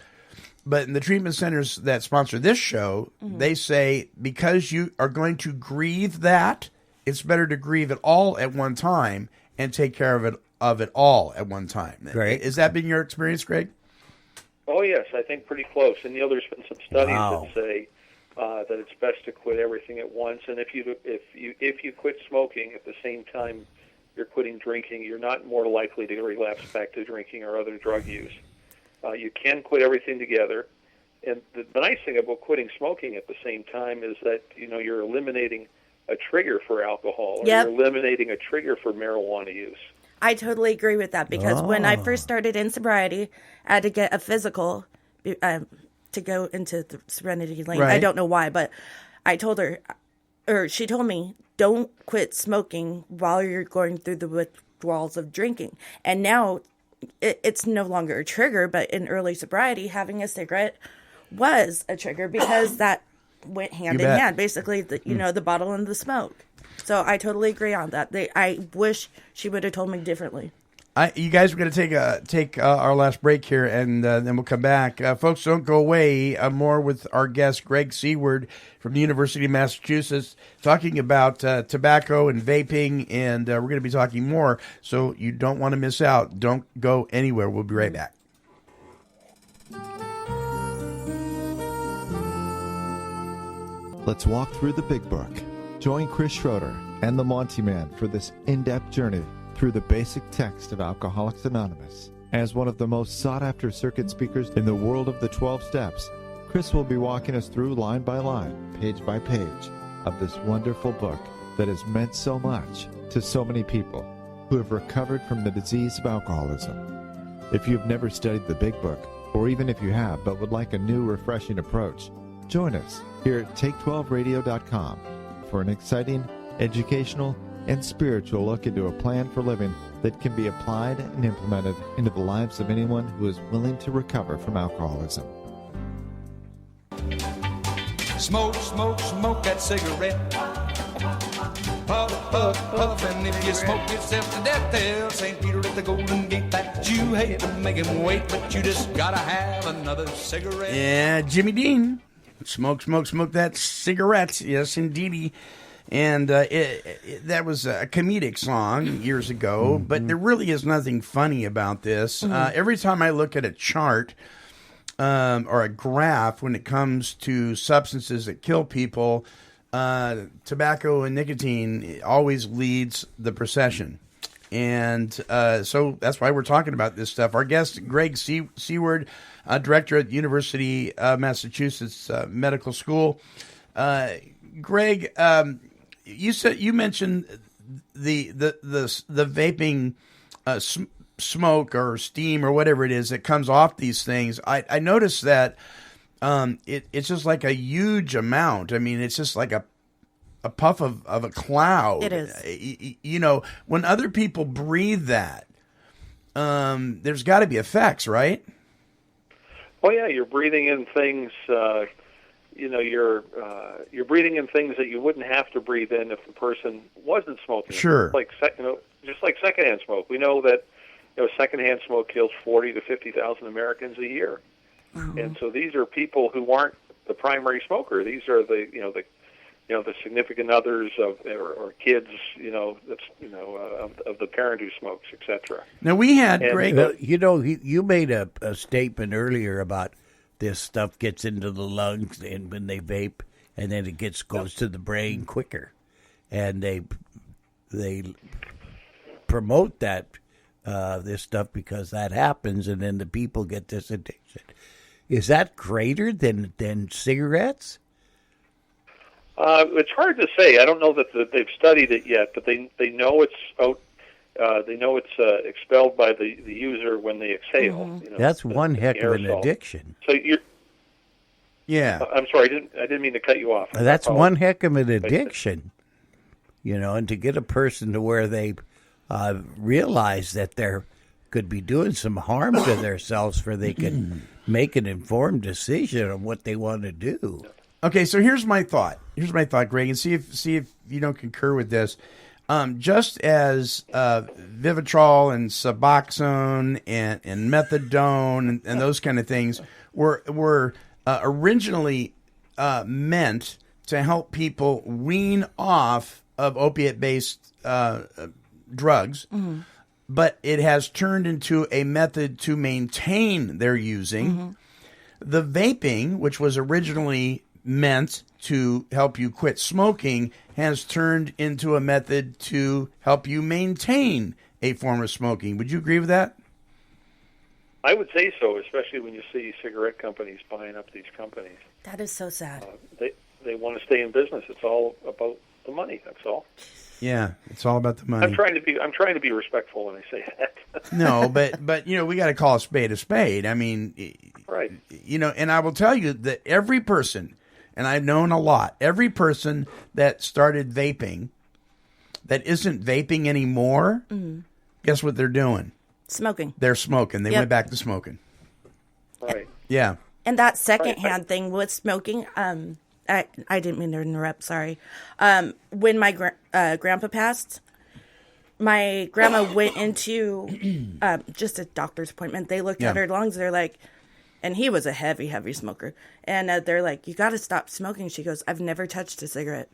but in the treatment centers that sponsor this show, they say because you are going to grieve that, it's better to grieve it all at one time and take care of it all at one time. Great. Is that been your experience, Greg? Oh yes, I think pretty close. And there's been some studies Wow. that say that it's best to quit everything at once. And if you quit smoking at the same time you're quitting drinking, you're not more likely to relapse back to drinking or other drug use. You can quit everything together. And the nice thing about quitting smoking at the same time is that you're eliminating a trigger for alcohol, or Yep. you're eliminating a trigger for marijuana use. I totally agree with that because when I first started in sobriety, I had to get a physical to go into the Serenity Lane. I Right. don't know why, but I told her, or she told me, don't quit smoking while you're going through the withdrawals of drinking. And now it's no longer a trigger, but in early sobriety, having a cigarette was a trigger because that went hand in bet. hand. Basically, the bottle and the smoke. So I totally agree on that. I wish she would have told me differently. You guys are going to take our last break here, and then we'll come back. Folks, don't go away. More with our guest, Greg Seward from the University of Massachusetts, talking about tobacco and vaping, and we're going to be talking more, so you don't want to miss out. Don't go anywhere. We'll be right back. Let's walk through the big book. Join Chris Schroeder and the Monty Man for this in-depth journey through the basic text of Alcoholics Anonymous. As one of the most sought-after circuit speakers in the world of the 12 steps, Chris will be walking us through line by line, page by page, of this wonderful book that has meant so much to so many people who have recovered from the disease of alcoholism. If you've never studied the big book, or even if you have but would like a new, refreshing approach, join us here at Take12Radio.com for an exciting, educational, and spiritual look into a plan for living that can be applied and implemented into the lives of anyone who is willing to recover from alcoholism. Smoke, smoke, smoke that cigarette. Puff, puff, puff, and if you smoke yourself to death, tell St. Peter at the Golden Gate that you hate to make him wait, but you just gotta have another cigarette. Yeah, Jimmy Dean. Smoke, smoke, smoke that cigarette. Yes, indeedy. And that was a comedic song years ago, but there really is nothing funny about this. Every time I look at a chart or a graph when it comes to substances that kill people, tobacco and nicotine always leads the procession. And so that's why we're talking about this stuff. Our guest, Greg Seward, Director at the University of Massachusetts Medical School. Greg, you mentioned the vaping smoke or steam or whatever it is that comes off these things. I noticed that it's just like a huge amount. I mean, it's just like a puff of a cloud. It is. When other people breathe that, there's got to be effects, right? Oh yeah, you're breathing in things. You're breathing in things that you wouldn't have to breathe in if the person wasn't smoking. Sure. Just like secondhand smoke. We know that secondhand smoke kills 40,000 to 50,000 Americans a year, and so these are people who aren't the primary smoker. These are the significant others or kids, of the parent who smokes, etc. Now we had Greg. You made a statement earlier about this stuff gets into the lungs and when they vape, and then it goes to the brain quicker, and they promote that this stuff because that happens, and then the people get this addiction. Is that greater than cigarettes? It's hard to say. I don't know that they've studied it yet, but they know it's out. They know it's expelled by the user when they exhale. Mm-hmm. You know, That's one heck of an aerosol. addiction. So you're. Yeah. I'm sorry. I didn't mean to cut you off. That's one heck of an addiction. And to get a person to where they realize that they're could be doing some harm to themselves, where they can make an informed decision on what they want to do. Okay, so here's my thought. Greg, and see if you don't concur with this. Just as Vivitrol and Suboxone and Methadone and those kind of things were originally meant to help people wean off of opiate-based drugs, but it has turned into a method to maintain their using. The vaping, which was originally meant to help you quit smoking, has turned into a method to help you maintain a form of smoking. Would you agree with that? I would say so, especially when you see cigarette companies buying up these companies. That is so sad. They want to stay in business. It's all about the money. That's all. Yeah, it's all about the money. I'm trying to be respectful when I say that. No, but we got to call a spade a spade. I mean, right. And I will tell you that every person, and I've known a lot, every person that started vaping that isn't vaping anymore, guess what they're doing? Smoking. They're smoking. They went back to smoking. Right. Yeah. And that secondhand thing with smoking, I didn't mean to interrupt, sorry. When my grandpa passed, my grandma went into just a doctor's appointment. They looked at her lungs. They're like, and he was a heavy, heavy smoker. And they're like, you got to stop smoking. She goes, I've never touched a cigarette.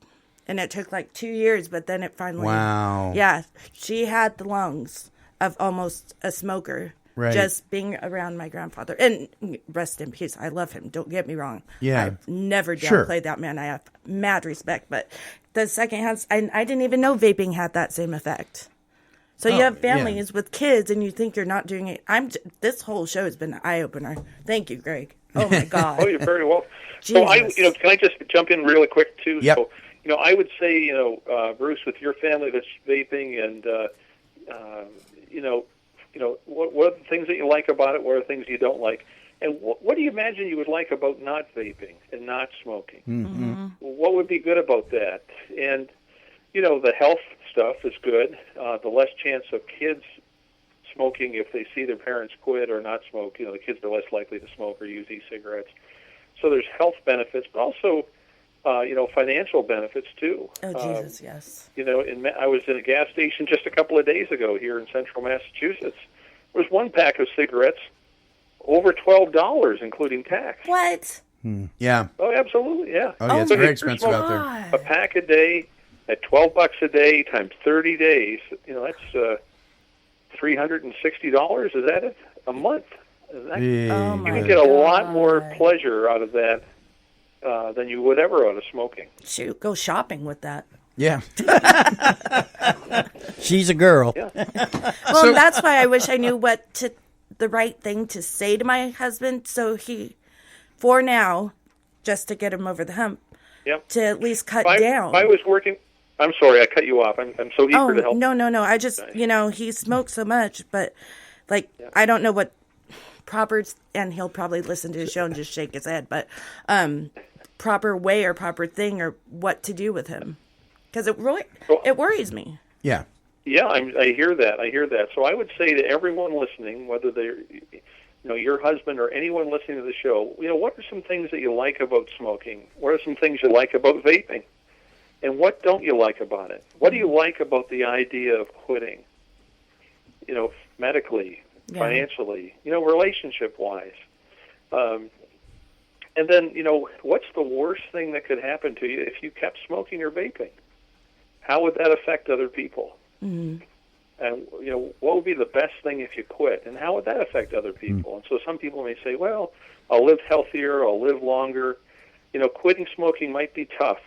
And it took like 2 years, but then it finally. Wow. Yeah. She had the lungs of almost a smoker. Right. Just being around my grandfather. And rest in peace. I love him. Don't get me wrong. Yeah. I've never downplayed that man. I have mad respect. But the secondhand, I didn't even know vaping had that same effect. So you have families with kids, and you think you're not doing it. This whole show has been an eye opener. Thank you, Greg. Oh my God. Oh, you're very welcome. Jesus. So can I just jump in really quick too? Yep. So I would say Bruce, with your family that's vaping, and what are the things that you like about it? What are the things you don't like? And what do you imagine you would like about not vaping and not smoking? Mm-hmm. What would be good about that? And the health stuff is good. The less chance of kids smoking if they see their parents quit or not smoke. The kids are less likely to smoke or use e-cigarettes. So there's health benefits, but also, financial benefits too. Oh, Jesus, yes. I was in a gas station just a couple of days ago here in central Massachusetts. There was one pack of cigarettes over $12, including tax. What? Yeah. Oh, absolutely, yeah. Oh, yeah, it's very expensive out there. A pack a day at $12 a day times 30 days, that's $360. Is that it? A month? You can get a lot more pleasure out of that than you would ever out of smoking. Shoot, go shopping with that. Yeah. She's a girl. Yeah. Well, that's why I wish I knew the right thing to say to my husband. So for now, just to get him over the hump, to at least cut down. If I was working, I'm sorry, I cut you off. I'm so eager to help. No. I just, he smokes so much, but I don't know what proper, and he'll probably listen to the show and just shake his head, but proper way or proper thing or what to do with him. Because it worries me. Yeah. Yeah, I hear that. So I would say to everyone listening, whether they're, your husband or anyone listening to the show, what are some things that you like about smoking? What are some things you like about vaping? And what don't you like about it? What do you like about the idea of quitting? Medically, financially, relationship-wise. And then, what's the worst thing that could happen to you if you kept smoking or vaping? How would that affect other people? Mm-hmm. And, what would be the best thing if you quit? And how would that affect other people? And so some people may say, well, I'll live healthier, I'll live longer. Quitting smoking might be tough,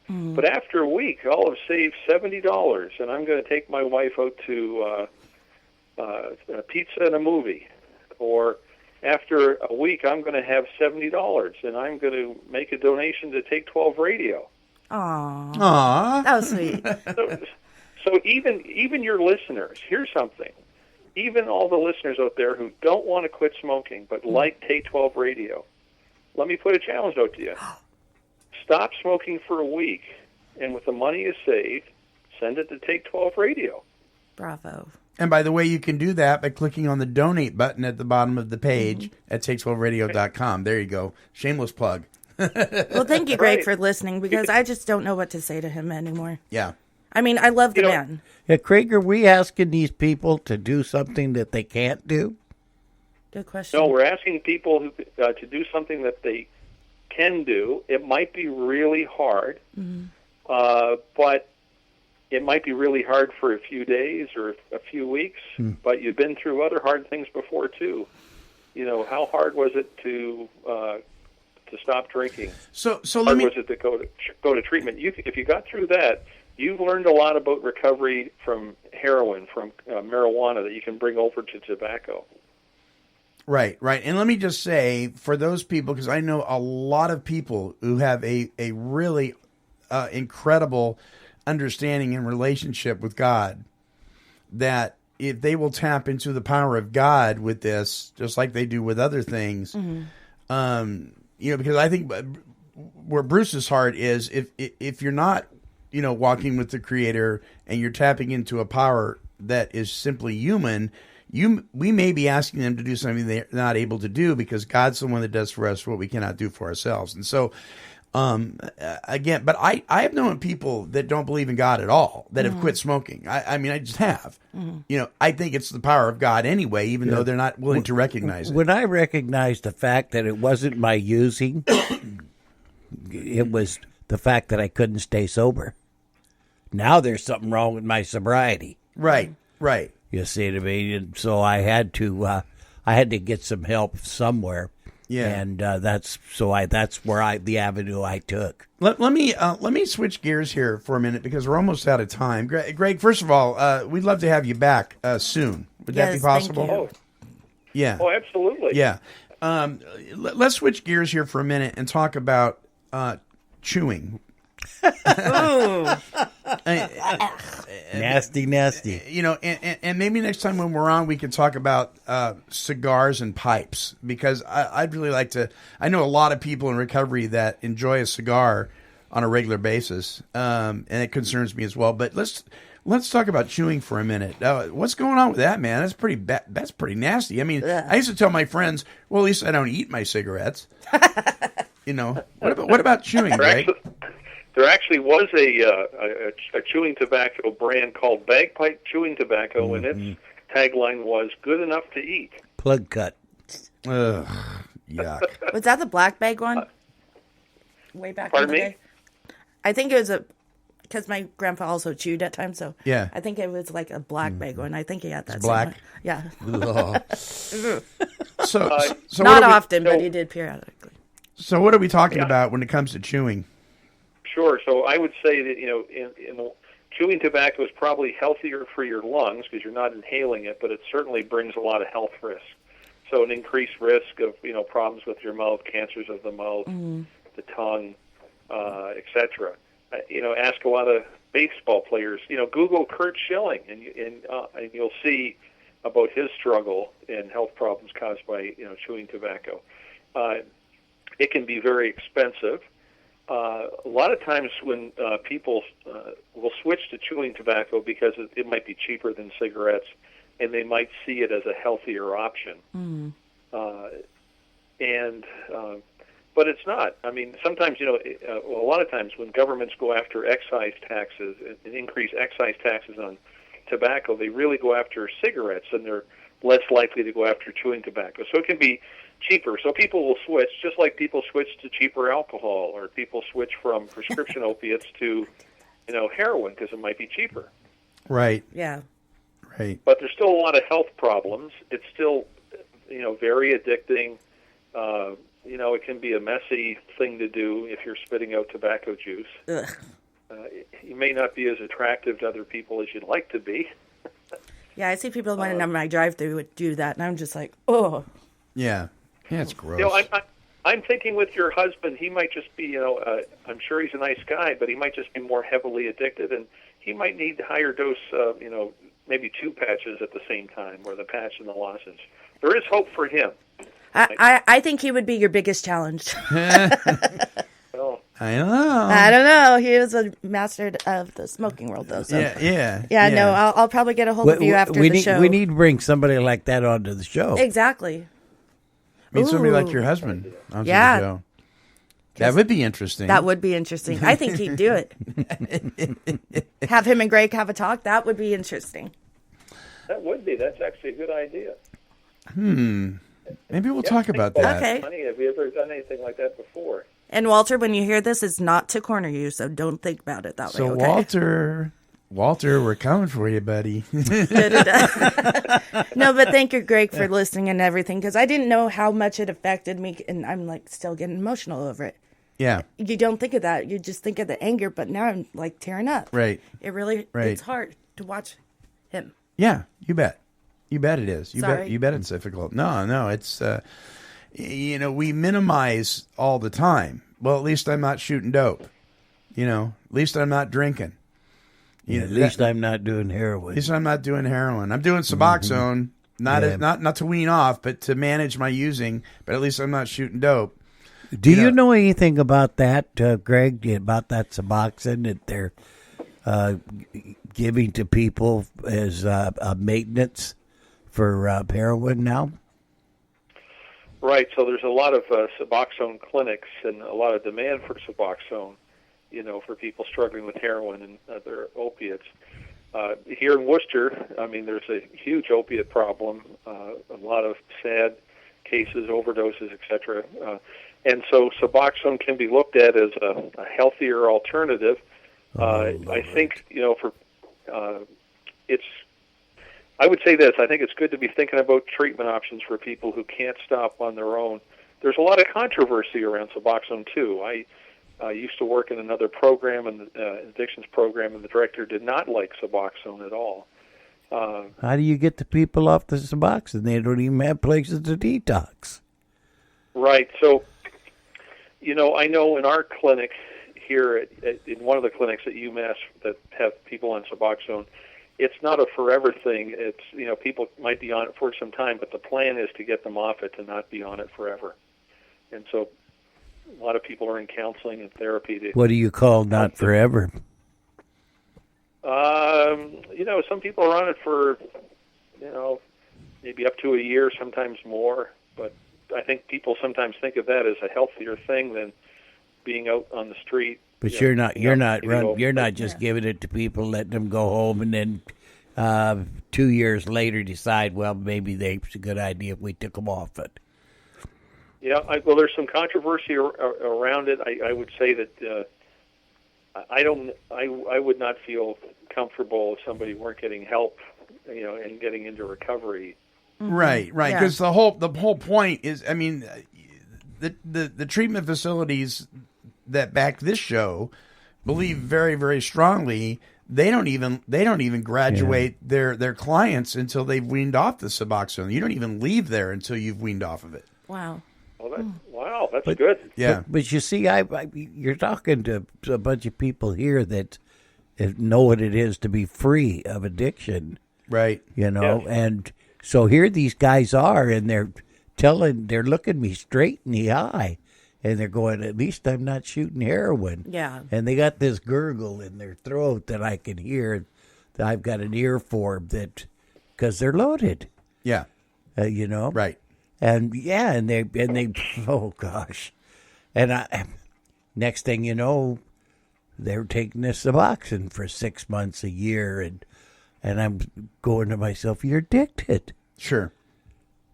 But after a week, I'll have saved $70, and I'm going to take my wife out to pizza and a movie. Or after a week, I'm going to have $70, and I'm going to make a donation to Take 12 Radio. Aww. That was sweet. So even your listeners, here's something. Even all the listeners out there who don't want to quit smoking but like Take 12 Radio, let me put a challenge out to you. Stop smoking for a week, and with the money you saved, send it to Take 12 Radio. Bravo. And by the way, you can do that by clicking on the donate button at the bottom of the page at take12radio.com. There you go. Shameless plug. Well, thank you, Greg, for listening, because I just don't know what to say to him anymore. Yeah. I mean, I love the man. Yeah, Craig, are we asking these people to do something that they can't do? Good question. No, we're asking people to do something that they can do. It might be really hard, but it might be really hard for a few days or a few weeks, but you've been through other hard things before, too. You know, how hard was it to stop drinking? So let me. Was it to go to treatment? If you got through that, you've learned a lot about recovery from heroin, from marijuana that you can bring over to tobacco. Right. And let me just say, for those people, because I know a lot of people who have a really incredible understanding and relationship with God, that if they will tap into the power of God with this, just like they do with other things, because I think where Bruce's heart is, if you're not, walking with the Creator and you're tapping into a power that is simply human, we may be asking them to do something they're not able to do, because God's the one that does for us what we cannot do for ourselves. And so, again, but I have known people that don't believe in God at all that have quit smoking. I mean, I just have. I think it's the power of God anyway, even though they're not willing to recognize it. When I recognized the fact that it wasn't my using, it was the fact that I couldn't stay sober. Now there's something wrong with my sobriety. Right. You see what I mean? And so I had to get some help somewhere. Yeah, and that's where the avenue I took. Let me switch gears here for a minute, because we're almost out of time. Greg, first of all, we'd love to have you back soon. Would that be possible? Thank you. Yeah. Oh, absolutely. Yeah. Let's switch gears here for a minute and talk about chewing. Nasty. And maybe next time when we're on, we can talk about cigars and pipes, because I'd really like to. I know a lot of people in recovery that enjoy a cigar on a regular basis, and it concerns me as well. But let's talk about chewing for a minute. What's going on with that, man? That's pretty that's pretty nasty. I mean, I used to tell my friends, well, at least I don't eat my cigarettes. What about chewing, Greg? There actually was a chewing tobacco brand called Bagpipe Chewing Tobacco, and its tagline was "Good enough to eat." Plug cut. Ugh, yuck. Was that the black bag one? Way back in the day? I think it was because my grandpa also chewed at times, so yeah. I think it was like a black bag one. I think he had that. It's black? Yeah. so not often, but he did periodically. So what are we talking about when it comes to chewing? Sure. So I would say that, in chewing tobacco is probably healthier for your lungs because you're not inhaling it, but it certainly brings a lot of health risk. So an increased risk of, problems with your mouth, cancers of the mouth, the tongue, etc. Ask a lot of baseball players. Google Kurt Schilling, and you'll see about his struggle and health problems caused by chewing tobacco. It can be very expensive. A lot of times when people will switch to chewing tobacco because it might be cheaper than cigarettes, and they might see it as a healthier option. But it's not. I mean, sometimes, a lot of times when governments go after excise taxes and increase excise taxes on tobacco, they really go after cigarettes, and they're less likely to go after chewing tobacco. So it can be cheaper. So people will switch, just like people switch to cheaper alcohol, or people switch from prescription opiates to, heroin because it might be cheaper. Right. Yeah. Right. But there's still a lot of health problems. It's still, very addicting. it can be a messy thing to do if you're spitting out tobacco juice. Ugh. You may not be as attractive to other people as you'd like to be. Yeah, I see people running down my drive-through would do that, and I'm just like, oh. Yeah. Yeah, it's gross. I'm thinking with your husband, he might just be, I'm sure he's a nice guy, but he might just be more heavily addicted, and he might need higher dose, maybe 2 patches at the same time, or the patch and the lozenge. There is hope for him. I think he would be your biggest challenge. Well, I don't know. I don't know. He is a master of the smoking world, though. So. Yeah. No, I'll probably get a hold of you after the show. We need to bring somebody like that onto the show. Exactly. I mean, somebody like Ooh. your husband onto Yeah. the show. That would be interesting. That would be interesting. I think he'd do it. Have him and Greg have a talk. That would be interesting. that would be. That's actually a good idea. Maybe we'll talk about that. Okay. Honey, have you ever done anything like that before? And Walter, when you hear this, it's not to corner you, so don't think about it that So, way. Okay? Walter, we're coming for you, buddy. No, but thank you, Greg, for listening and everything, because I didn't know how much it affected me, and I'm like still getting emotional over it. Yeah. You don't think of that. You just think of the anger, but now I'm like tearing up. Right. It really, Right. it's hard to watch him. Yeah, you bet. You bet it is. Sorry. You bet it's difficult. No, it's we minimize all the time. Well, at least I'm not shooting dope. At least I'm not drinking. At least I'm not doing heroin. At least I'm not doing heroin. I'm doing Suboxone, not to wean off, but to manage my using. But at least I'm not shooting dope. Do you know anything about that, Greg? About that Suboxone that they're giving to people as a maintenance for heroin now? Right. So there's a lot of Suboxone clinics and a lot of demand for Suboxone, for people struggling with heroin and other opiates. Here in Worcester, I mean, there's a huge opiate problem, a lot of sad cases, overdoses, etc. And so Suboxone can be looked at as a healthier alternative. I think, I would say this. I think it's good to be thinking about treatment options for people who can't stop on their own. There's a lot of controversy around Suboxone, too. I used to work in another program, an addictions program, and the director did not like Suboxone at all. How do you get the people off the Suboxone? They don't even have places to detox. Right. So, I know in our clinic here, in one of the clinics at UMass that have people on Suboxone, it's not a forever thing. It's, people might be on it for some time, but the plan is to get them off it, to not be on it forever. And so a lot of people are in counseling and therapy. What do you call not forever? Some people are on it for, maybe up to a year, sometimes more. But I think people sometimes think of that as a healthier thing than being out on the street. But you're not just giving it to people, letting them go home, and then 2 years later decide, well, maybe it's a good idea if we took them off it. Yeah, well, there's some controversy around it. I would say that I would not feel comfortable if somebody weren't getting help, and getting into recovery. Right, because the whole point is, I mean, the treatment facilities that back this show believe very, very strongly they don't even graduate their clients until they've weaned off the Suboxone. You don't even leave there until you've weaned off of it. Wow. Wow, that's good. Yeah, but you see, you're talking to a bunch of people here that know what it is to be free of addiction, right? And so here these guys are, and they're looking me straight in the eye, and they're going, at least I'm not shooting heroin. Yeah. And they got this gurgle in their throat that I can hear. That I've got an ear for that because they're loaded. Yeah. Right. And they oh gosh. And next thing you know, they're taking this Suboxone for 6 months, a year, and I'm going to myself, you're addicted. Sure.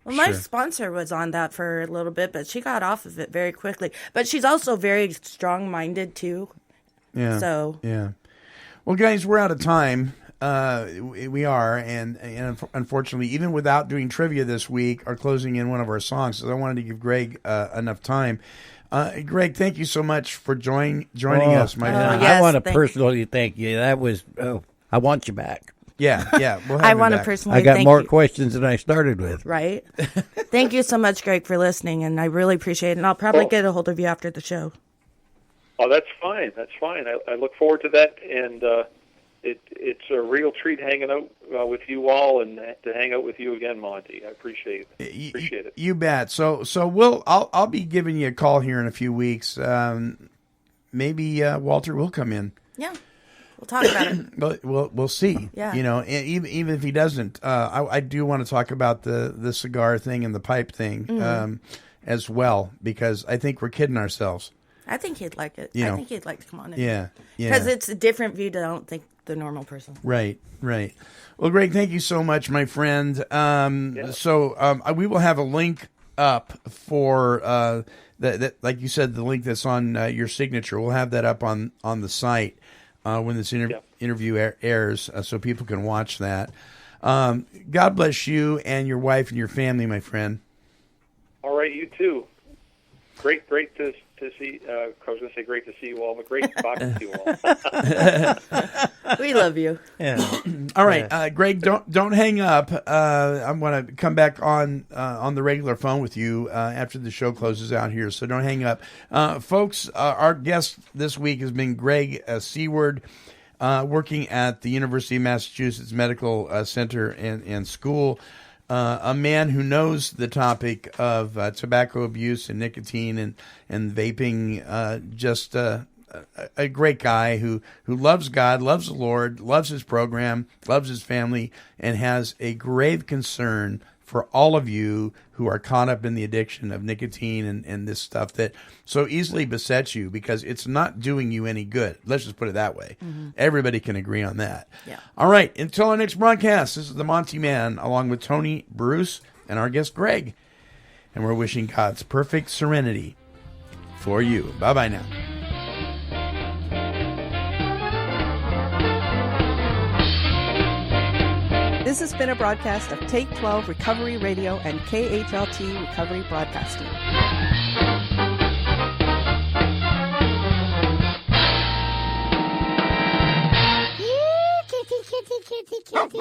Well, my sponsor was on that for a little bit, but she got off of it very quickly. But she's also very strong-minded, too. Yeah. So. Yeah. Well, guys, we're out of time. We are, and unfortunately, even without doing trivia this week, are closing in one of our songs. So I wanted to give Greg enough time. Greg, thank you so much for joining us, my friend. yes, I want to thank personally thank you. That was, I want you back. Yeah. We'll have I him want to back. personally I got thank more you. questions than I started with. Right? Thank you so much, Greg, for listening, and I really appreciate it. And I'll probably get a hold of you after the show. Oh, that's fine. That's fine. I look forward to that, and it's a real treat hanging out with you all, and to hang out with you again, Monty. I appreciate it. You bet. So I'll be giving you a call here in a few weeks. Maybe Walter will come in. Yeah. We'll talk about it. We'll see. Yeah. You know, and even if he doesn't, I do want to talk about the cigar thing and the pipe thing as well, because I think we're kidding ourselves. I think he'd like it. You know. I think he'd like to come on in. Yeah. Because it's a different view to, I don't think, the normal person. Right. Well, Greg, thank you so much, my friend. So we will have a link up for that, like you said, the link that's on your signature. We'll have that up on the site when this interview airs, so people can watch that. God bless you and your wife and your family, my friend. All right, you too. Great to see. I was going to say great to see you all, but great talking to you all. We love you. Yeah. All right, Greg, don't hang up. I'm going to come back on the regular phone with you after the show closes out here, so don't hang up. Folks, our guest this week has been Greg Seward, working at the University of Massachusetts Medical Center and School. A man who knows the topic of tobacco abuse and nicotine and vaping, just a great guy who loves God, loves the Lord, loves his program, loves his family, and has a grave concern for all of you who are caught up in the addiction of nicotine and this stuff that so easily besets you, because it's not doing you any good. Let's just put it that way. Mm-hmm. Everybody can agree on that. Yeah. All right. Until our next broadcast, this is the Monty Man, along with Tony, Bruce, and our guest Greg. And we're wishing God's perfect serenity for you. Bye-bye now. This has been a broadcast of Take 12 Recovery Radio and KHLT Recovery Broadcasting. Kitty, kitty, kitty, kitty.